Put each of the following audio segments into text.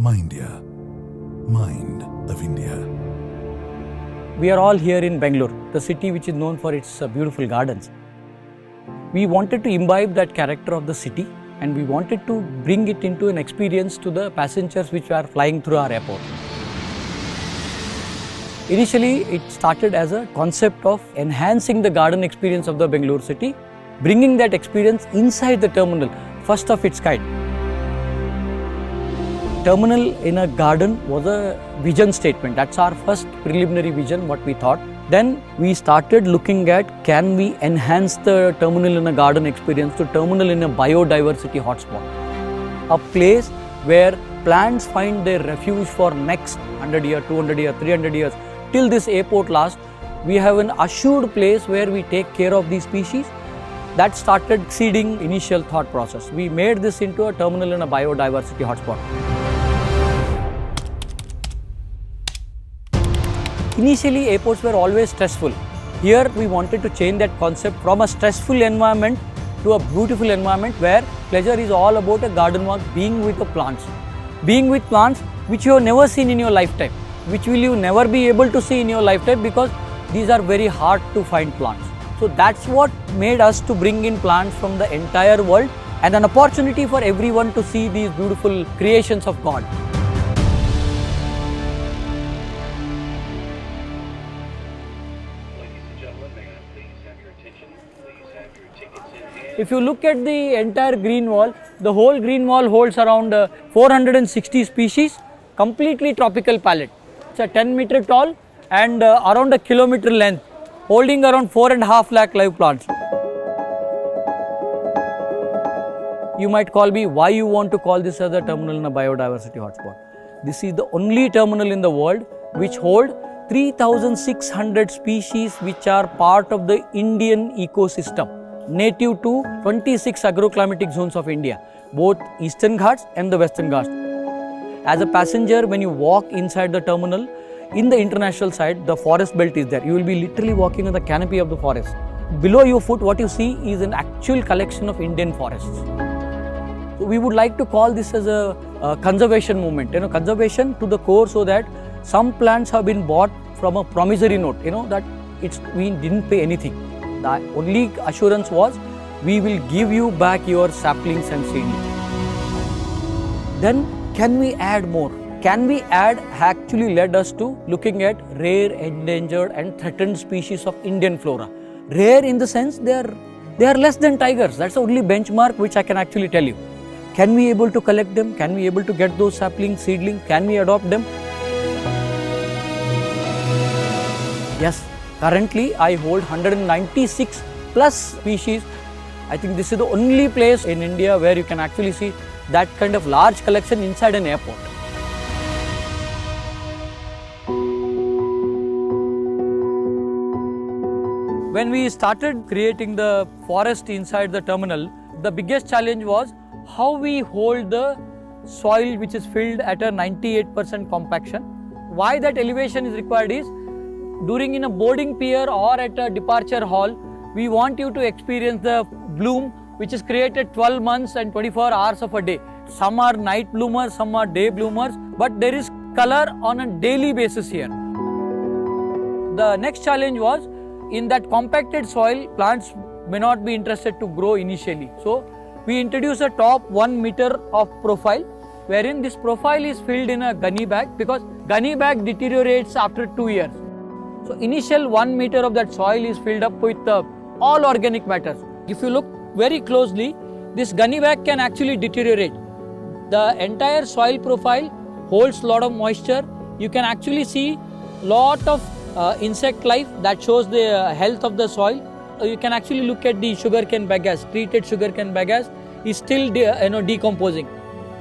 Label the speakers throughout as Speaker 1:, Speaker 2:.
Speaker 1: MINDIA, Mind of India.
Speaker 2: We are all here in Bengaluru, the city which is known for its beautiful gardens. We wanted to imbibe that character of the city and we wanted to bring it into an experience to the passengers which are flying through our airport. Initially, it started as a concept of enhancing the garden experience of the Bengaluru city, bringing that experience inside the terminal, first of its kind. Terminal in a garden was a vision statement. That's our first preliminary vision, what we thought. Then we started looking at, can we enhance the terminal in a garden experience to terminal in a biodiversity hotspot? A place where plants find their refuge for next 100 years, 200 years, 300 years, till this airport lasts. We have an assured place where we take care of these species. That started exceeding initial thought process. We made this into a terminal in a biodiversity hotspot. Initially, airports were always stressful. Here, we wanted to change that concept from a stressful environment to a beautiful environment where pleasure is all about a garden walk, being with the plants. Being with plants which you have never seen in your lifetime, which will you never be able to see in your lifetime because these are very hard to find plants. So that's what made us to bring in plants from the entire world and an opportunity for everyone to see these beautiful creations of God. If you look at the entire green wall, the whole green wall holds around 460 species, completely tropical palette. It's a 10-meter tall and around a kilometer length, holding around 4.5 lakh live plants. You might call me, why you want to call this as a terminal in a biodiversity hotspot? This is the only terminal in the world which holds 3,600 species which are part of the Indian ecosystem, native to 26 agroclimatic zones of India, both Eastern Ghats and the Western Ghats. As a passenger, when you walk inside the terminal, in the international side, the forest belt is there. You will be literally walking on the canopy of the forest. Below your foot, what you see is an actual collection of Indian forests. So we would like to call this as a conservation movement, conservation to the core, so that some plants have been bought from a promissory note, that we didn't pay anything. The only assurance was, we will give you back your saplings and seedlings. Then, can we add more? Can we add actually led us to looking at rare, endangered and threatened species of Indian flora. Rare in the sense they are less than tigers. That's the only benchmark which I can actually tell you. Can we able to collect them? Can we able to get those saplings, seedlings? Can we adopt them? Yes. Currently, I hold 196 plus species. I think this is the only place in India where you can actually see that kind of large collection inside an airport. When we started creating the forest inside the terminal, the biggest challenge was how we hold the soil which is filled at a 98% compaction. Why that elevation is required is, during in a boarding pier or at a departure hall, we want you to experience the bloom which is created 12 months and 24 hours of a day. Some are night bloomers, some are day bloomers, but there is color on a daily basis here. The next challenge was, in that compacted soil, plants may not be interested to grow initially. So we introduced a top 1 meter of profile, wherein this profile is filled in a gunny bag, because gunny bag deteriorates after 2 years. So initial 1 meter of that soil is filled up with all organic matters. If you look very closely, this gunny bag can actually deteriorate. The entire soil profile holds a lot of moisture. You can actually see lot of insect life that shows the health of the soil. You can actually look at the sugarcane bagasse, treated sugarcane bagasse is still decomposing.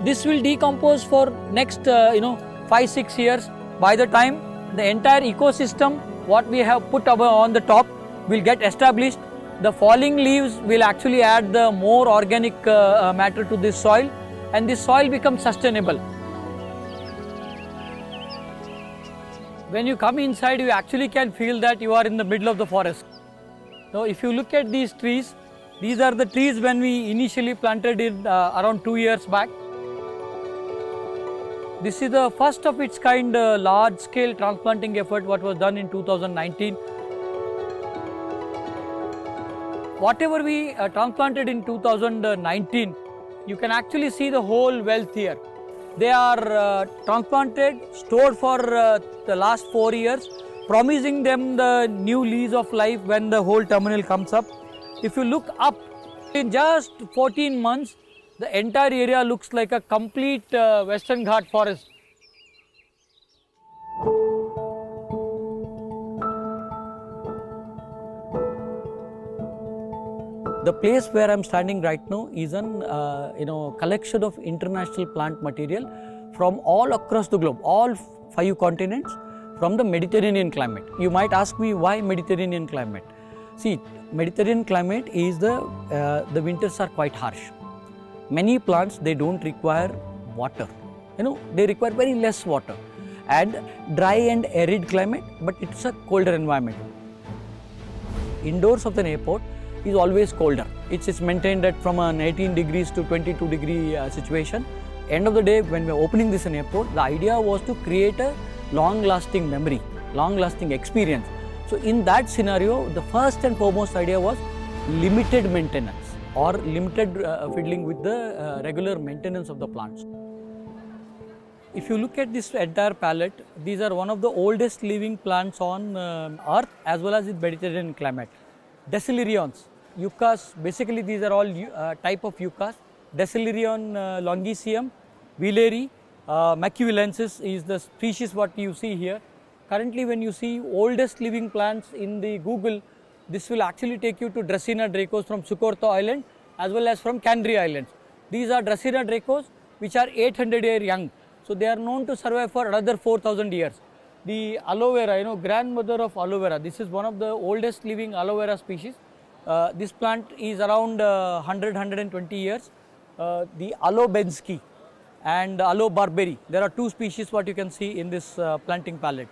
Speaker 2: This will decompose for next 5-6 years. By the time the entire ecosystem what we have put on the top will get established, the falling leaves will actually add the more organic matter to this soil, and this soil becomes sustainable. When you come inside, you actually can feel that you are in the middle of the forest. Now, if you look at these trees, these are the trees when we initially planted it around 2 years back. This is the first of its kind large scale transplanting effort what was done in 2019. Whatever we transplanted in 2019, you can actually see the whole wealth here. They are transplanted, stored for the last 4 years, promising them the new lease of life when the whole terminal comes up. If you look up, in just 14 months, the entire area looks like a complete Western Ghat forest. The place where I am standing right now is an collection of international plant material from all across the globe, all 5 continents, from the Mediterranean climate. You might ask me why Mediterranean climate. See, Mediterranean climate is the winters are quite harsh. Many plants, they don't require water. They require very less water, and dry and arid climate, but it's a colder environment. Indoors of an airport is always colder. It's maintained at from an 18 degrees to 22 degree situation. End of the day, when we are opening this in airport, the idea was to create a long-lasting memory, long-lasting experience. So in that scenario, the first and foremost idea was limited maintenance or limited fiddling with the regular maintenance of the plants. If you look at this entire palette, these are one of the oldest living plants on earth as well as in Mediterranean climate. Decilerions, Yuccas, basically these are all type of Yuccas. Decilerion longicium, Villeri, Maculensis is the species what you see here. Currently when you see oldest living plants in the Google, this will actually take you to Dracaena dracos from Socotra Island as well as from Canary Islands. These are Dracaena dracos which are 800 year young. So they are known to survive for another 4,000 years. The aloe vera, grandmother of aloe vera, this is one of the oldest living aloe vera species. This plant is around 100-120 years. The aloe bensky and aloe barberi, there are 2 species what you can see in this planting palette.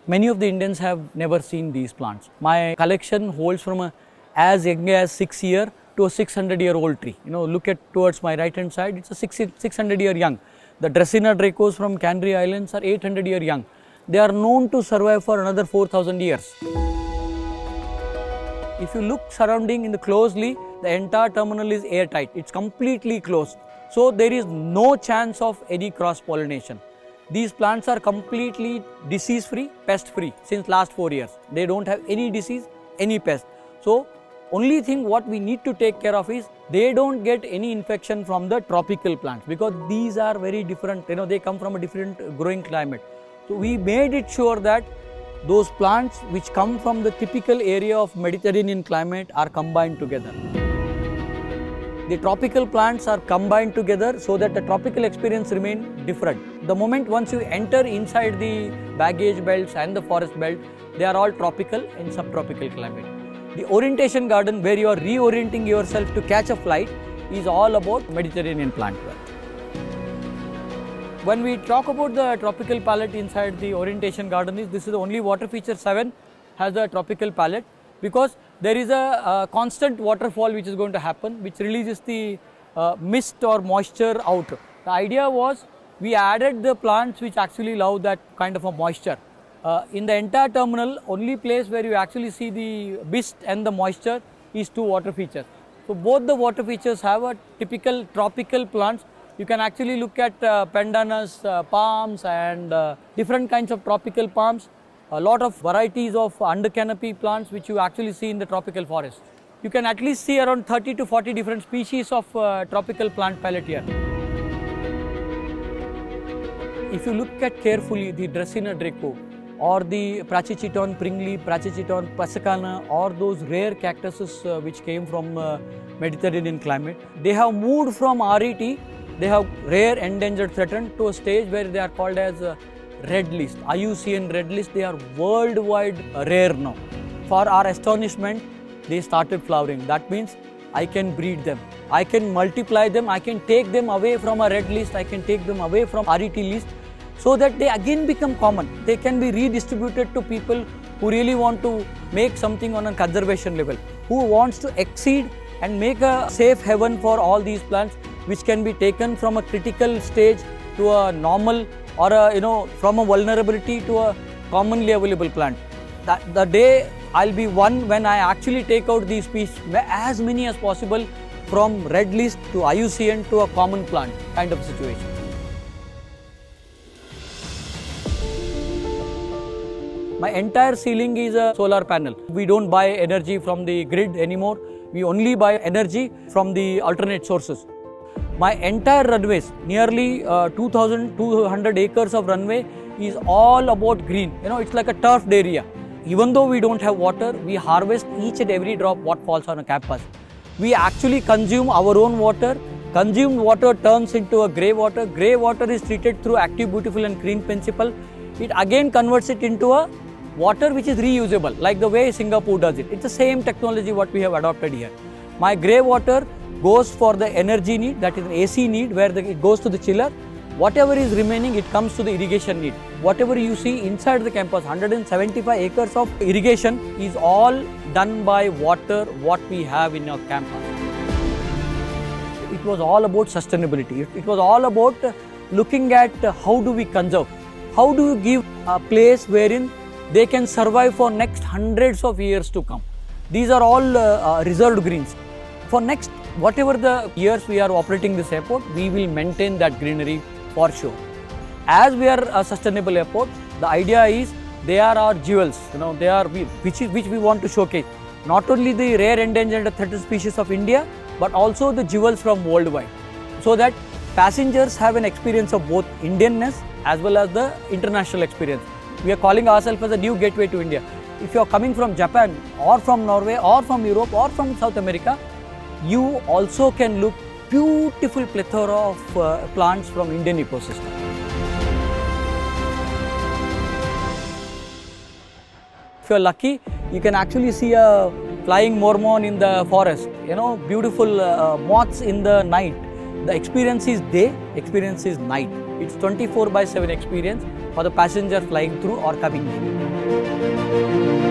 Speaker 2: Many of the Indians have never seen these plants. My collection holds from as young as 6 year to a 600-year-old tree. Look at towards my right hand side, it's a 600-year young. The Dracaena dracos from Canary Islands are 800-year young. They are known to survive for another 4,000 years. If you look surrounding in the closely, the entire terminal is airtight. It's completely closed. So there is no chance of any cross-pollination. These plants are completely disease-free, pest-free since last 4 years. They don't have any disease, any pest. So only thing what we need to take care of is they don't get any infection from the tropical plants, because these are very different, they come from a different growing climate. So we made it sure that those plants which come from the typical area of Mediterranean climate are combined together. The tropical plants are combined together so that the tropical experience remain different. The moment once you enter inside the baggage belts and the forest belt, they are all tropical and subtropical climate. The orientation garden, where you are reorienting yourself to catch a flight, is all about Mediterranean plant wealth. When we talk about the tropical palette inside the orientation garden, this is the only water feature 7 has the tropical palette, because there is a constant waterfall which is going to happen, which releases the mist or moisture out. The idea was we added the plants which actually love that kind of a moisture. In the entire terminal, only place where you actually see the mist and the moisture is 2 water features. So both the water features have a typical tropical plants. You can actually look at pandanus, palms and different kinds of tropical palms. A lot of varieties of under canopy plants which you actually see in the tropical forest. You can at least see around 30 to 40 different species of tropical plant palette here. If you look at carefully the Dracaena draco or the Prachichiton pringli, Prachichiton pasacana, or those rare cactuses which came from Mediterranean climate, they have moved from RET, they have rare, endangered, threatened, to a stage where they are called as red list, IUCN red list. They are worldwide rare now. For our astonishment, they started flowering. That means I can breed them, I can multiply them, I can take them away from a red list, I can take them away from RET list, so that they again become common. They can be redistributed to people who really want to make something on a conservation level, who wants to exceed and make a safe haven for all these plants, which can be taken from a critical stage to a normal or from a vulnerability to a commonly available plant. The day I'll be one when I actually take out these species, as many as possible, from red list to IUCN to a common plant kind of situation. My entire ceiling is a solar panel. We don't buy energy from the grid anymore. We only buy energy from the alternate sources. My entire runways, nearly 2,200 acres of runway, is all about green. It's like a turfed area. Even though we don't have water, we harvest each and every drop what falls on a campus. We actually consume our own water. Consumed water turns into a grey water. Grey water is treated through active, beautiful and clean principle. It again converts it into a water which is reusable, like the way Singapore does it. It's the same technology what we have adopted here. My grey water goes for the energy need, that is an AC need, where it goes to the chiller. Whatever is remaining, it comes to the irrigation need. Whatever you see inside the campus, 175 acres of irrigation is all done by water what we have in our campus. It was all about sustainability. It was all about looking at how do we conserve, how do you give a place wherein they can survive for next hundreds of years to come. These are all reserved greens. For next whatever the years we are operating this airport, we will maintain that greenery for sure. As we are a sustainable airport, the idea is they are our jewels. They are which we want to showcase. Not only the rare, endangered, threatened species of India, but also the jewels from worldwide, so that passengers have an experience of both Indianness as well as the international experience. We are calling ourselves as a new gateway to India. If you are coming from Japan or from Norway or from Europe or from South America, you also can look beautiful plethora of plants from Indian ecosystem. If you are lucky, you can actually see a flying mormon in the forest, beautiful moths in the night. The experience is day, experience is night. It's 24/7 experience for the passenger flying through or coming in.